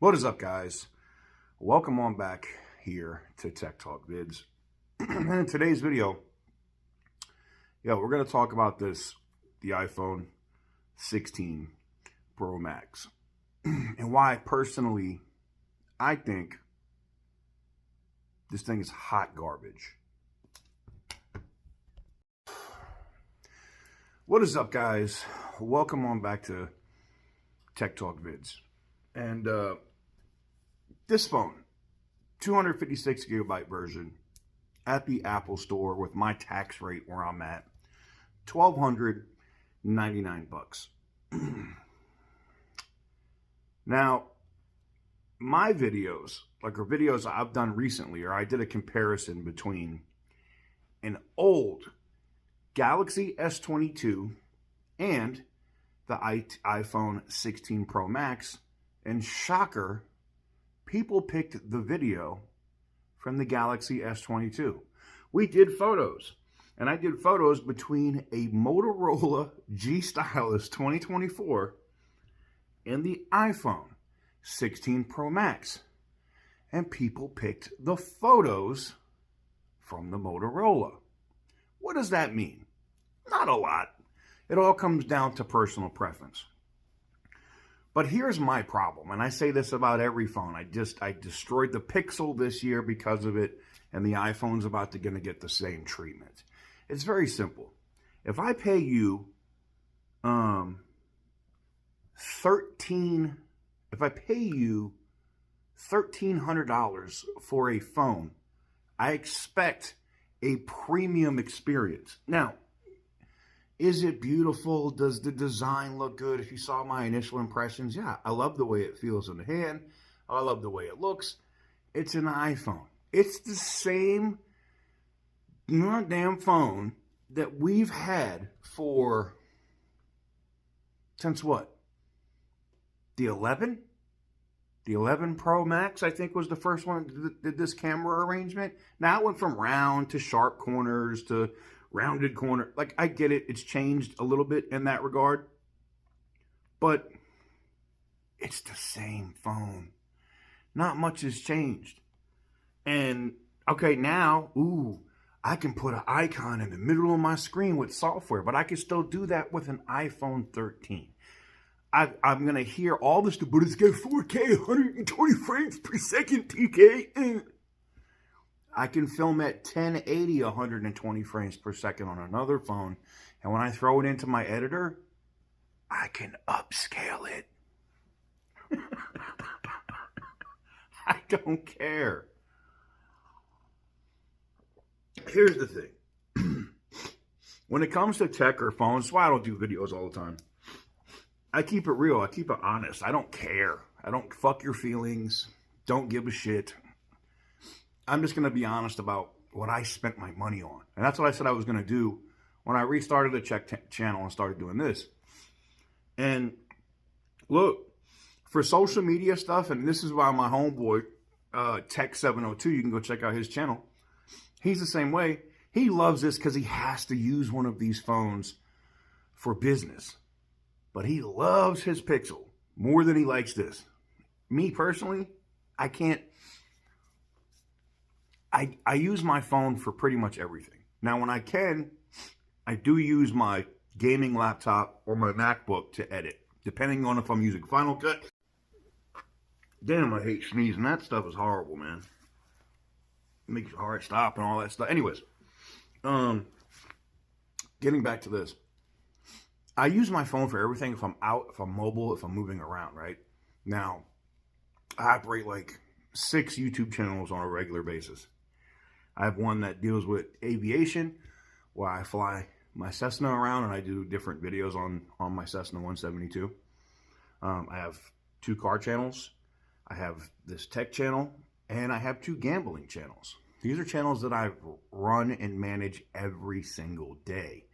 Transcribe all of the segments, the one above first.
What is up, guys? Welcome on back here to Tech Talk Vids. In today's video, we're going to talk about the iPhone 16 Pro Max and why personally I think this thing is hot garbage. What is up, guys? Welcome on back to Tech Talk Vids. And this phone, 256 gigabyte version at the Apple Store with my tax rate where I'm at, $1,299. Now, my videos, videos I've done recently, or I did a comparison between an old Galaxy S22 and the iPhone 16 Pro Max, and shocker, people picked the video from the Galaxy S22. We did photos, and I did photos between a Motorola G Stylus 2024 and the iPhone 16 Pro Max. And people picked the photos from the Motorola. What does that mean? Not a lot. It all comes down to personal preference. But here's my problem, and I say this about every phone. I destroyed the Pixel this year because of it, and the iPhone's about to get the same treatment. It's very simple. If I pay you $1,300 for a phone, I expect a premium experience. Now, is it beautiful? Does the design look good? If you saw my initial impressions, yeah, I love the way it feels in the hand. I love the way it looks. It's an iPhone. It's the same damn phone that we've had since what? The 11? The 11 Pro Max, I think, was the first one that did this camera arrangement. Now it went from round to sharp corners to rounded corner. I get it. It's changed a little bit in that regard. But it's the same phone. Not much has changed. And, okay, now, I can put an icon in the middle of my screen with software, but I can still do that with an iPhone 13. I'm going to hear all this, but it's got 4K, 120 frames per second, TK. I can film at 1080, 120 frames per second on another phone. And when I throw it into my editor, I can upscale it. I don't care. Here's the thing. When it comes to tech or phones, that's why I don't do videos all the time. I keep it real. I keep it honest. I don't care. I don't fuck your feelings. Don't give a shit. I'm just going to be honest about what I spent my money on. And that's what I said I was going to do when I restarted the channel and started doing this. And look, for social media stuff, and this is why my homeboy, Tech702, you can go check out his channel. He's the same way. He loves this because he has to use one of these phones for business. But he loves his Pixel more than he likes this. Me personally, I can't. I use my phone for pretty much everything. Now, when I can, I do use my gaming laptop or my MacBook to edit, depending on if I'm using Final Cut. Damn, I hate sneezing. That stuff is horrible, man. It makes your heart stop and all that stuff. Anyways, getting back to this. I use my phone for everything. If I'm out, if I'm mobile, if I'm moving around, right? Now, I operate 6 YouTube channels on a regular basis. I have one that deals with aviation, where I fly my Cessna around and I do different videos on my Cessna 172. I have 2 car channels. I have this tech channel, and I have 2 gambling channels. These are channels that I run and manage every single day.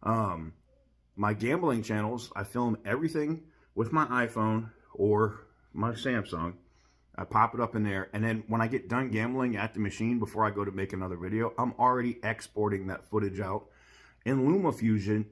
My gambling channels, I film everything with my iPhone or my Samsung. I pop it up in there, and then when I get done gambling at the machine, before I go to make another video, I'm already exporting that footage out in LumaFusion,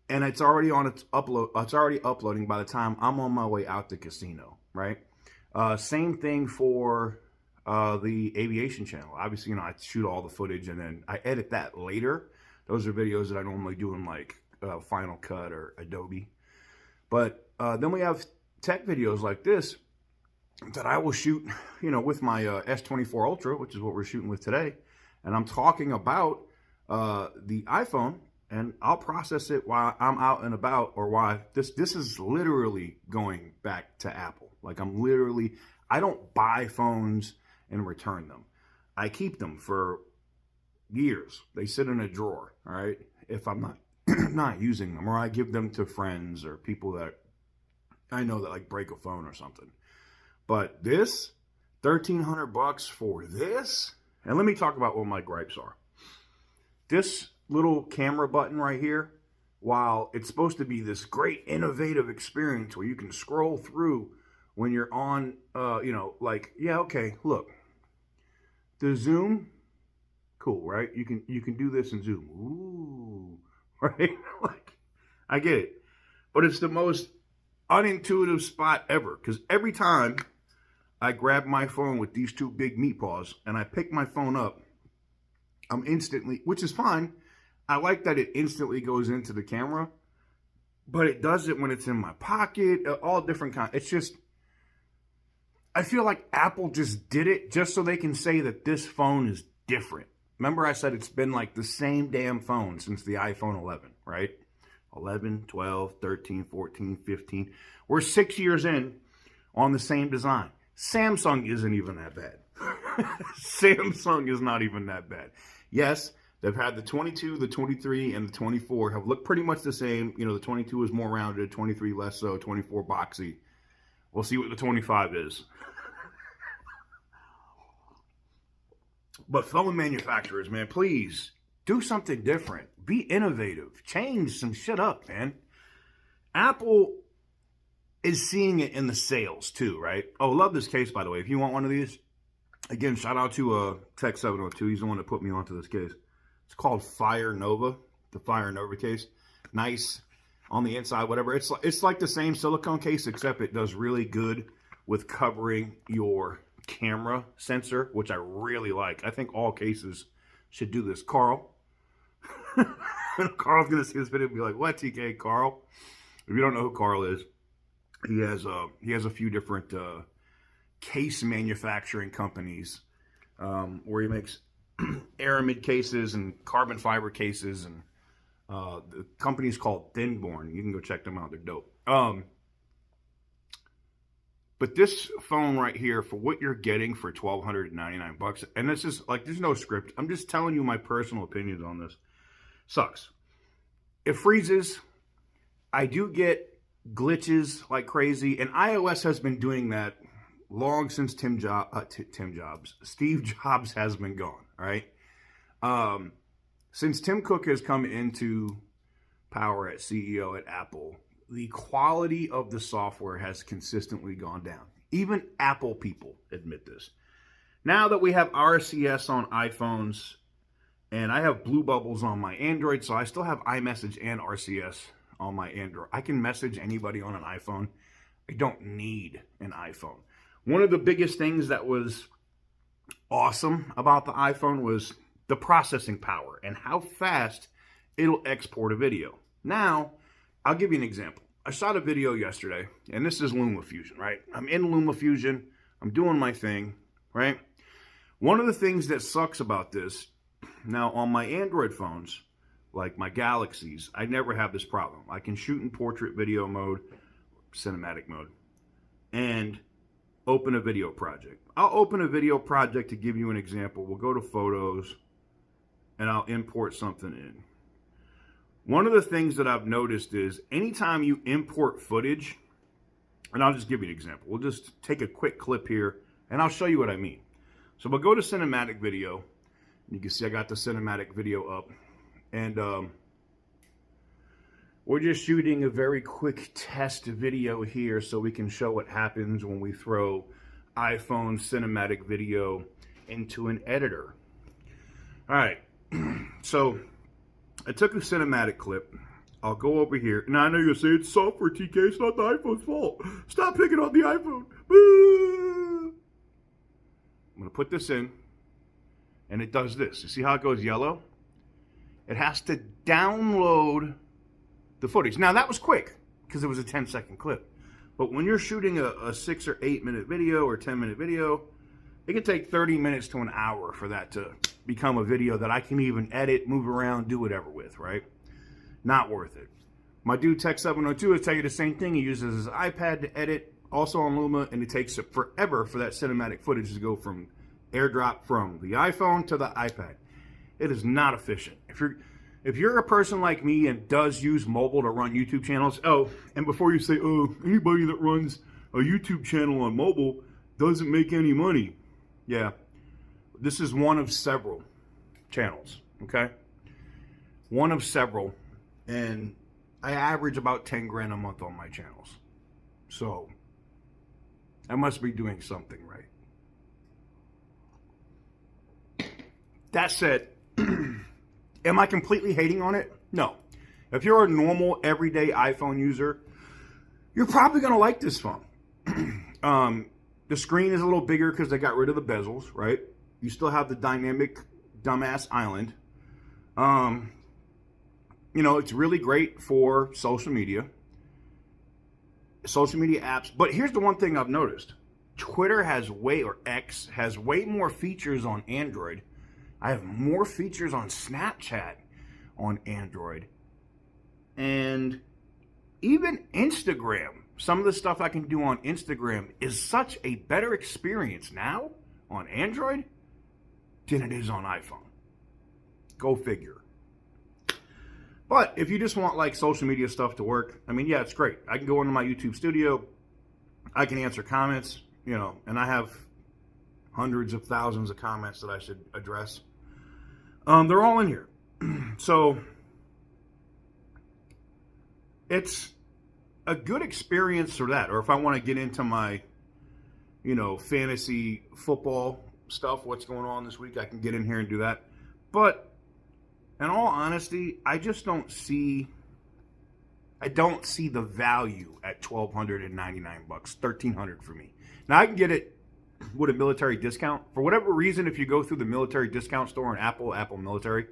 and it's already on its upload. It's already uploading by the time I'm on my way out the casino, right? Same thing for the aviation channel. Obviously, I shoot all the footage and then I edit that later. Those are videos that I normally do in like Final Cut or Adobe. But then we have tech videos like this that I will shoot, with my S24 Ultra, which is what we're shooting with today. And I'm talking about the iPhone, and I'll process it while I'm out and about, or why this is literally going back to Apple. Like I don't buy phones and return them. I keep them for years. They sit in a drawer, all right? If I'm not not using them, or I give them to friends or people that I know that like break a phone or something. But this, $1,300 for this? And let me talk about what my gripes are. This little camera button right here, while it's supposed to be this great innovative experience where you can scroll through when you're on, okay, look. The zoom, cool, right? You can do this in Zoom. Ooh, right? Like, I get it. But it's the most unintuitive spot ever, because every time I grab my phone with these two big meat paws and I pick my phone up, I'm instantly, which is fine. I like that it instantly goes into the camera, but it does it when it's in my pocket, all different kinds. It's just, I feel like Apple just did it just so they can say that this phone is different. Remember I said it's been like the same damn phone since the iPhone 11, right? 11, 12, 13, 14, 15. We're 6 years in on the same design. Samsung isn't even that bad. Samsung is not even that bad. Yes, they've had the 22, the 23, and the 24 have looked pretty much the same. The 22 is more rounded, 23 less so, 24 boxy. We'll see what the 25 is. But phone manufacturers, man, please do something different. Be innovative. Change some shit up, man. Apple is seeing it in the sales too, right? Oh, love this case, by the way. If you want one of these, again, shout out to Tech702. He's the one that put me onto this case. It's called Fire Nova, the Fire Nova case. Nice on the inside, whatever. It's like the same silicone case, except it does really good with covering your camera sensor, which I really like. I think all cases should do this. Carl. Carl's going to see this video and be like, what, TK, Carl? If you don't know who Carl is, he has a few different case manufacturing companies where he makes aramid cases and carbon fiber cases, and the company's called Thinborn. You can go check them out. They're dope. But this phone right here, for what you're getting for $1,299, and this is like, there's no script. I'm just telling you my personal opinions on this. Sucks. It freezes. I do get glitches like crazy, and iOS has been doing that long since Steve Jobs has been gone, right? Since Tim Cook has come into power as CEO at Apple, the quality of the software has consistently gone down. Even Apple people admit this. Now that we have RCS on iPhones, and I have blue bubbles on my Android, so I still have iMessage and RCS on my Android. I can message anybody on an iPhone. I don't need an iPhone. One of the biggest things that was awesome about the iPhone was the processing power and how fast it'll export a video. Now, I'll give you an example. I shot a video yesterday, and this is LumaFusion, right? I'm in LumaFusion. I'm doing my thing, right? One of the things that sucks about this, now on my Android phones, like my Galaxies, I never have this problem. I can shoot in portrait video mode, cinematic mode, and open a video project. I'll open a video project to give you an example. We'll go to Photos, and I'll import something in. One of the things that I've noticed is anytime you import footage, and I'll just give you an example. We'll just take a quick clip here, and I'll show you what I mean. So we'll go to cinematic video. You can see I got the cinematic video up. And we're just shooting a very quick test video here so we can show what happens when we throw iPhone cinematic video into an editor. All right, so I took a cinematic clip. I'll go over here. Now I know you're going to say it's software, TK. It's not the iPhone's fault. Stop picking on the iPhone. Boo! I'm going to put this in, and it does this. You see how it goes yellow? It has to download the footage. Now, that was quick because it was a 10-second clip. But when you're shooting a 6 or 8 minute video or 10-minute video, it can take 30 minutes to an hour for that to become a video that I can even edit, move around, do whatever with, right? Not worth it. My dude Tech702 will tell you the same thing. He uses his iPad to edit, also on Luma, and it takes forever for that cinematic footage to go from airdrop from the iPhone to the iPad. It is not efficient. If you're a person like me and does use mobile to run YouTube channels, oh, and before you say, oh, anybody that runs a YouTube channel on mobile doesn't make any money. Yeah, this is one of several channels, okay? One of several, and I average about 10 grand a month on my channels. So, I must be doing something right. That said, am I completely hating on it? No. If you're a normal, everyday iPhone user, you're probably going to like this phone. The screen is a little bigger because they got rid of the bezels, right? You still have the dynamic dumbass island. You know, it's really great for social media apps. But here's the one thing I've noticed. Twitter has X has way more features on Android. I have more features on Snapchat on Android. And even Instagram, some of the stuff I can do on Instagram is such a better experience now on Android than it is on iPhone. Go figure. But if you just want like social media stuff to work, I mean, yeah, it's great. I can go into my YouTube studio. I can answer comments, you know, and I have hundreds of thousands of comments that I should address. They're all in here. So it's a good experience for that. Or if I want to get into my, you know, fantasy football stuff, what's going on this week, I can get in here and do that. But in all honesty, I just don't see the value at $1,299, $1,300 for me. Now I can get it with a military discount. For whatever reason, if you go through the military discount store in Apple Military,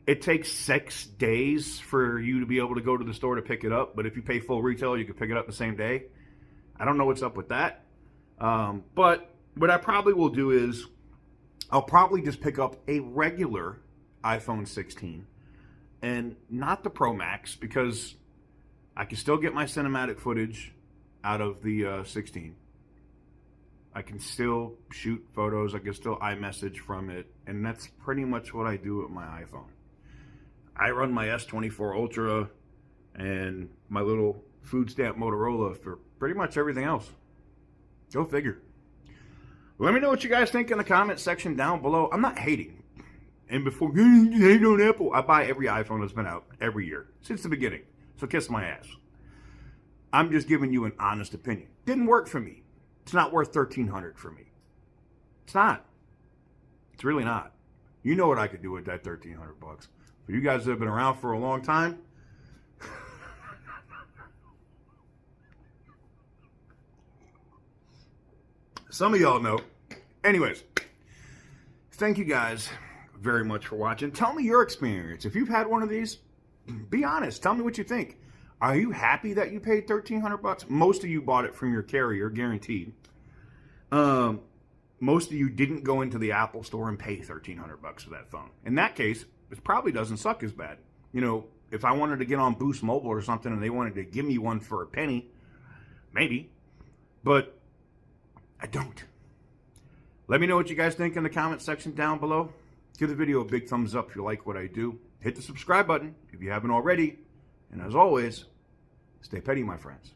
it takes 6 days for you to be able to go to the store to pick it up. But if you pay full retail, you can pick it up the same day. I don't know what's up with that. But what I probably will do is I'll probably just pick up a regular iPhone 16 and not the Pro Max, because I can still get my cinematic footage out of the 16. I can still shoot photos. I can still iMessage from it. And that's pretty much what I do with my iPhone. I run my S24 Ultra and my little food stamp Motorola for pretty much everything else. Go figure. Let me know what you guys think in the comment section down below. I'm not hating. And before you hate on Apple, I buy every iPhone that's been out every year since the beginning. So kiss my ass. I'm just giving you an honest opinion. Didn't work for me. It's not worth $1,300 for me. It's not. It's really not. You know what I could do with that $1,300. For you guys that have been around for a long time, some of y'all know. Anyways, thank you guys very much for watching. Tell me your experience. If you've had one of these, be honest. Tell me what you think. Are you happy that you paid $1,300? Most of you bought it from your carrier, guaranteed. Most of you didn't go into the Apple store and pay $1,300 for that phone. In that case, it probably doesn't suck as bad. You know, if I wanted to get on Boost Mobile or something and they wanted to give me one for a penny, maybe. But I don't. Let me know what you guys think in the comment section down below. Give the video a big thumbs up if you like what I do. Hit the subscribe button if you haven't already. And as always, stay petty, my friends.